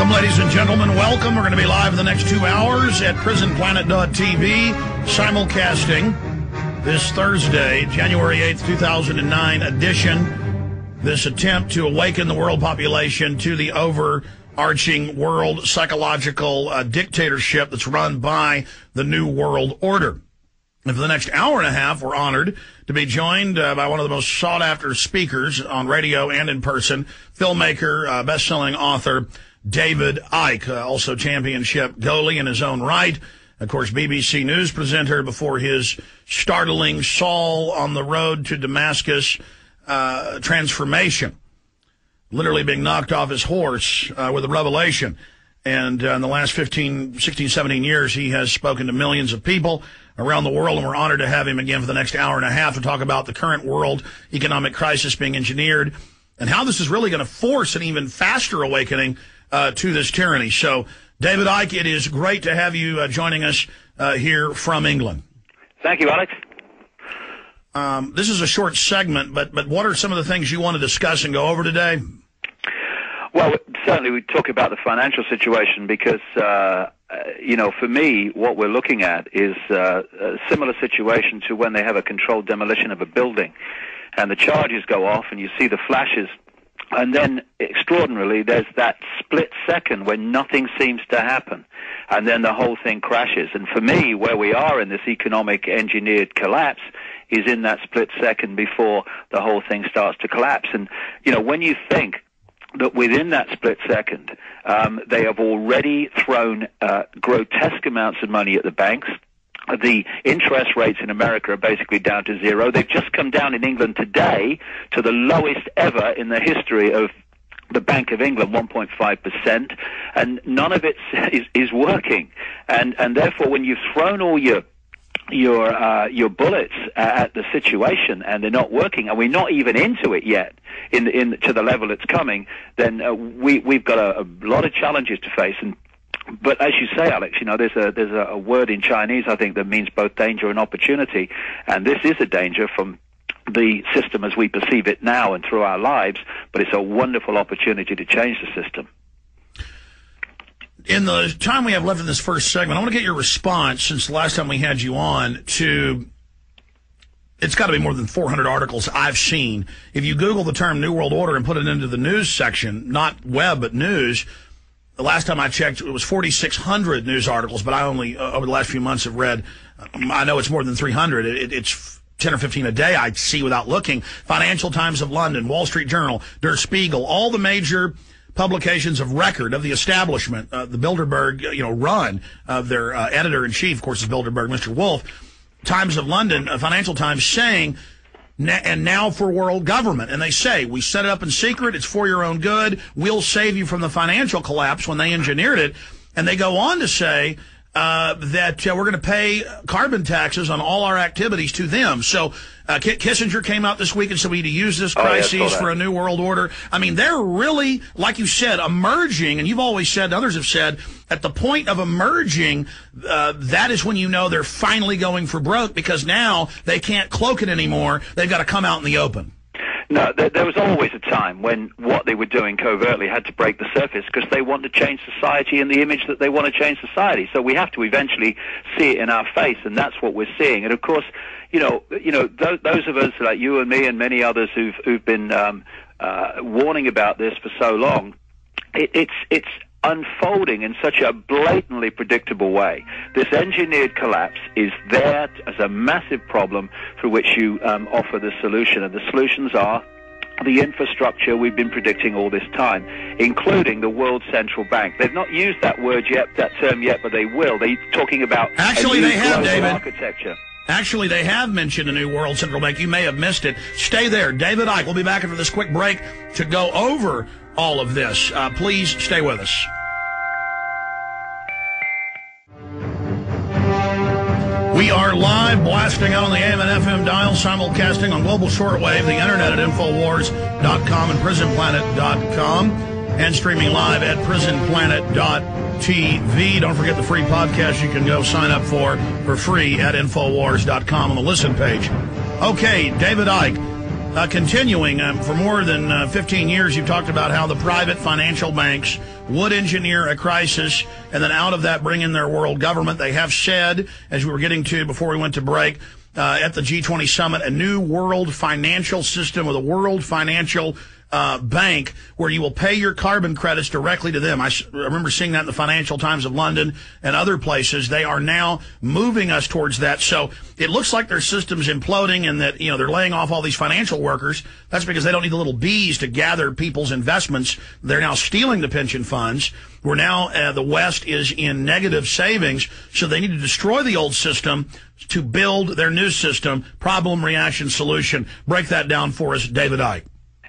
Welcome, ladies and gentlemen. Welcome. We're going to be live in the next 2 hours at prisonplanet.tv, simulcasting this Thursday, January 8th, 2009 edition. This attempt to awaken the world population to the overarching world psychological dictatorship that's run by the New World Order. And for the next hour and a half, we're honored to be joined by one of the most sought-after speakers on radio and in person, filmmaker, best-selling author, David Icke, also championship goalie in his own right. Of course, BBC News presenter before his startling Saul on the road to Damascus transformation, literally being knocked off his horse with a revelation. And in the last 15, 16, 17 years, he has spoken to millions of people around the world, and we're honored to have him again for the next hour and a half to talk about the current world economic crisis being engineered and how this is really going to force an even faster awakening to this tyranny. So, David Icke, it is great to have you joining us here from England. Thank you, Alex. This is a short segment, but what are some of the things you want to discuss and go over today? Well, certainly we talk about the financial situation because, for me, what we're looking at is a similar situation to when they have a controlled demolition of a building and the charges go off and you see the flashes. And then, extraordinarily, there's that split second when nothing seems to happen. And then the whole thing crashes. And for me, where we are in this economic engineered collapse is in that split second before the whole thing starts to collapse. And, when you think that within that split second, they have already thrown grotesque amounts of money at the banks. The interest rates in America are basically down to zero. They've just come down in England today to the lowest ever in the history of the Bank of England, 1.5%, and none of it is working. And therefore, when you've thrown all your bullets at the situation and they're not working, and we're not even into it yet to the level it's coming, then we've got a lot of challenges to face. But as you say, Alex, there's a word in Chinese, I think, that means both danger and opportunity, and this is a danger from the system as we perceive it now and through our lives, but it's a wonderful opportunity to change the system. In the time we have left in this first segment, I want to get your response, since the last time we had you on, to, it's got to be more than 400 articles I've seen. If you Google the term New World Order and put it into the news section, not web, but news, the last time I checked, it was 4,600 news articles, but I only, over the last few months, have read, I know it's more than 300. It's 10 or 15 a day I see without looking. Financial Times of London, Wall Street Journal, Der Spiegel, all the major publications of record of the establishment, the Bilderberg, run of their editor-in-chief, of course, is Bilderberg, Mr. Wolf. Times of London, Financial Times, saying, and now for world government. And they say, we set it up in secret. It's for your own good. We'll save you from the financial collapse when they engineered it. And they go on to say that we're going to pay carbon taxes on all our activities to them. So Kissinger came out this week and said we need to use this crisis for a new world order. I mean, they're really, like you said, emerging, and you've always said, and others have said, at the point of emerging, that is when you know they're finally going for broke, because now they can't cloak it anymore. They've got to come out in the open. No, there was always a time when what they were doing covertly had to break the surface because they want to change society and the image that they want to change society. So we have to eventually see it in our face, and that's what we're seeing. And of course, those of us like you and me and many others who've been warning about this for so long, it's unfolding in such a blatantly predictable way. This engineered collapse is there as a massive problem for which you offer the solution, and the solutions are the infrastructure we've been predicting all this time, including the World Central Bank. They've not used that term yet, but they will. They're talking about Actually, they have, David. Architecture. Actually, they have mentioned a new World Central Bank. You may have missed it. Stay there. David Icke will be back after this quick break to go over all of this. Please stay with us. We are live, blasting out on the AM and FM dial, simulcasting on global shortwave, the internet at Infowars.com and PrisonPlanet.com, and streaming live at PrisonPlanet.tv. Don't forget the free podcast you can go sign up for free at Infowars.com on the listen page. Okay, David Icke, Continuing, for more than 15 years, you've talked about how the private financial banks would engineer a crisis and then out of that bring in their world government. They have said, as we were getting to before we went to break, at the G20 summit, a new world financial system with a world financial bank where you will pay your carbon credits directly to them. I remember seeing that in the Financial Times of London and other places. They are now moving us towards that. So it looks like their system's imploding and that, they're laying off all these financial workers. That's because they don't need the little bees to gather people's investments. They're now stealing the pension funds. We're now, the West is in negative savings. So they need to destroy the old system to build their new system. Problem, reaction, solution. Break that down for us, David Icke.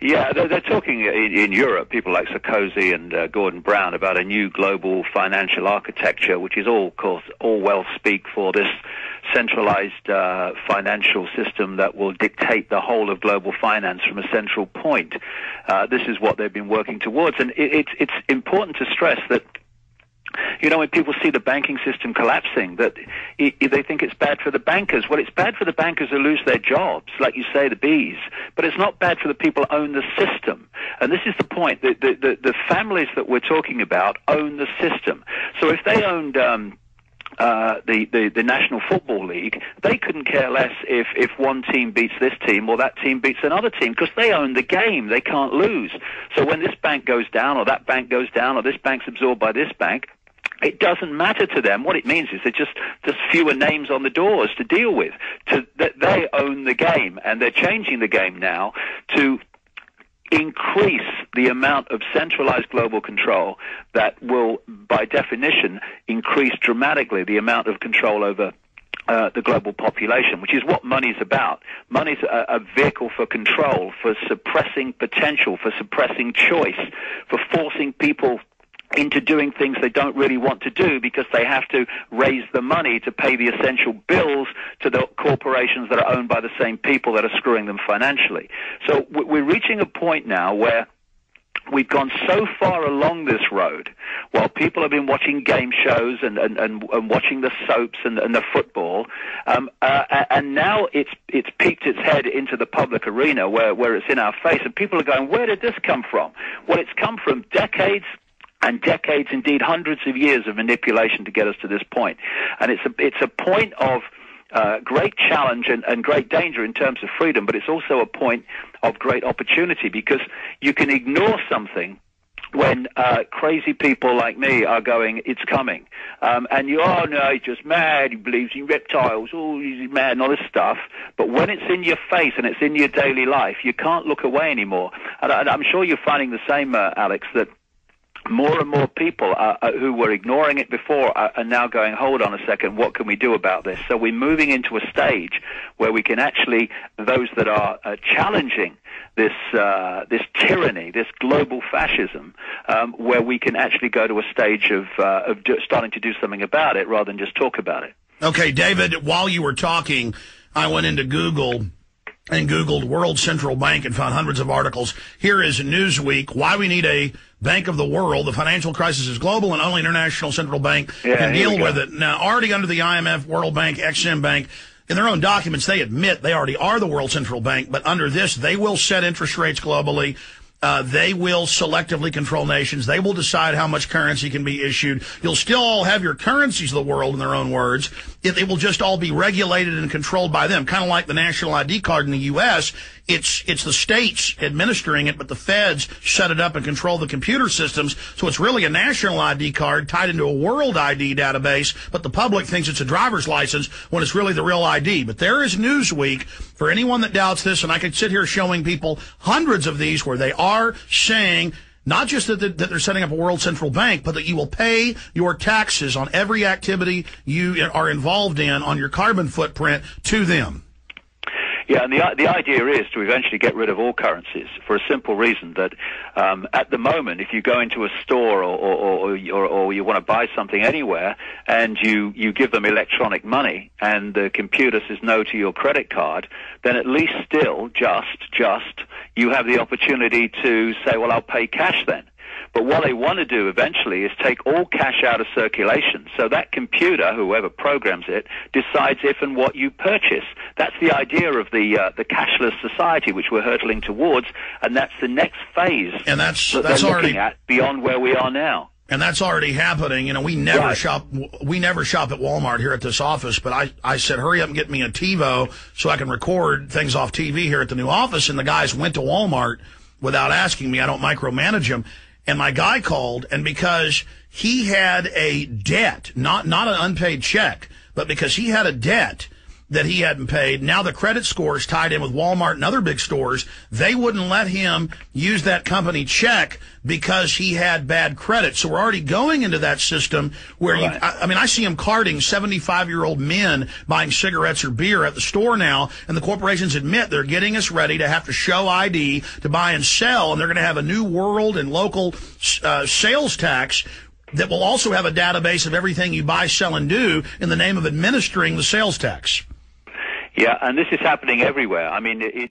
Yeah, they're talking in Europe, people like Sarkozy and Gordon Brown, about a new global financial architecture, which is all, of course, all well speak for this centralized financial system that will dictate the whole of global finance from a central point. This is what they've been working towards, and it's important to stress that when people see the banking system collapsing, that they think it's bad for the bankers. Well, it's bad for the bankers who lose their jobs, like you say, the bees. But it's not bad for the people who own the system. And this is the point. The families that we're talking about own the system. So if they owned the National Football League, they couldn't care less if one team beats this team or that team beats another team, because they own the game. They can't lose. So when this bank goes down or that bank goes down or this bank's absorbed by this bank, it doesn't matter to them. What it means is there's just fewer names on the doors to deal with. That they own the game, and they're changing the game now to increase the amount of centralized global control that will, by definition, increase dramatically the amount of control over the global population, which is what money's about. Money's a vehicle for control, for suppressing potential, for suppressing choice, for forcing people into doing things they don't really want to do because they have to raise the money to pay the essential bills to the corporations that are owned by the same people that are screwing them financially. So we're reaching a point now where we've gone so far along this road, while people have been watching game shows and watching the soaps and the football, and now it's peeked its head into the public arena where it's in our face, and people are going, where did this come from? Well, it's come from decades and decades, indeed hundreds of years of manipulation to get us to this point. And it's a point of great challenge and great danger in terms of freedom, but it's also a point of great opportunity, because you can ignore something when crazy people like me are going, it's coming. And no, he's just mad, he believes in reptiles, he's mad and all this stuff. But when it's in your face and it's in your daily life, you can't look away anymore. And I'm sure you're finding the same, Alex, that more and more people who were ignoring it before are now going, hold on a second, what can we do about this? So we're moving into a stage where we can actually, those that are challenging this tyranny, this global fascism, where we can actually go to a stage of starting to do something about it rather than just talk about it. Okay, David, while you were talking, I went into Google and Googled World Central Bank and found hundreds of articles. Here is Newsweek, why we need a Bank of the World. The financial crisis is global and only International Central Bank can deal with it. Now, already under the IMF, World Bank, Exim Bank, in their own documents, they admit they already are the World Central Bank, but under this, they will set interest rates globally. They will selectively control nations. They will decide how much currency can be issued. You'll still all have your currencies of the world, in their own words. It will just all be regulated and controlled by them, kind of like the national ID card in the U.S. It's the states administering it, but the feds set it up and control the computer systems. So it's really a national ID card tied into a world ID database, but the public thinks it's a driver's license when it's really the real ID. But there is Newsweek for anyone that doubts this, and I could sit here showing people hundreds of these where they are saying not just that they're setting up a world central bank, but that you will pay your taxes on every activity you are involved in on your carbon footprint to them. Yeah, and the idea is to eventually get rid of all currencies for a simple reason that at the moment, if you go into a store or you want to buy something anywhere and you give them electronic money and the computer says no to your credit card, then at least still just you have the opportunity to say, well, I'll pay cash then. But what they want to do eventually is take all cash out of circulation. So that computer, whoever programs it, decides if and what you purchase. That's the idea of the cashless society which we're hurtling towards, and that's the next phase. And that's they're looking at beyond where we are now. And that's already happening. You know, we never shop at Walmart here at this office, but I said, hurry up and get me a TiVo so I can record things off TV here at the new office. And the guys went to Walmart without asking me. I don't micromanage them. And my guy called, and because he had a debt, not an unpaid check, but because he had a debt that he hadn't paid, now the credit scores tied in with Walmart and other big stores, they wouldn't let him use that company check because he had bad credit. So we're already going into that system where I see him carding 75-year-old men buying cigarettes or beer at the store now, and the corporations admit they're getting us ready to have to show ID to buy and sell, and they're going to have a new world and local sales tax that will also have a database of everything you buy, sell, and do in the name of administering the sales tax. Yeah, and this is happening everywhere. I mean,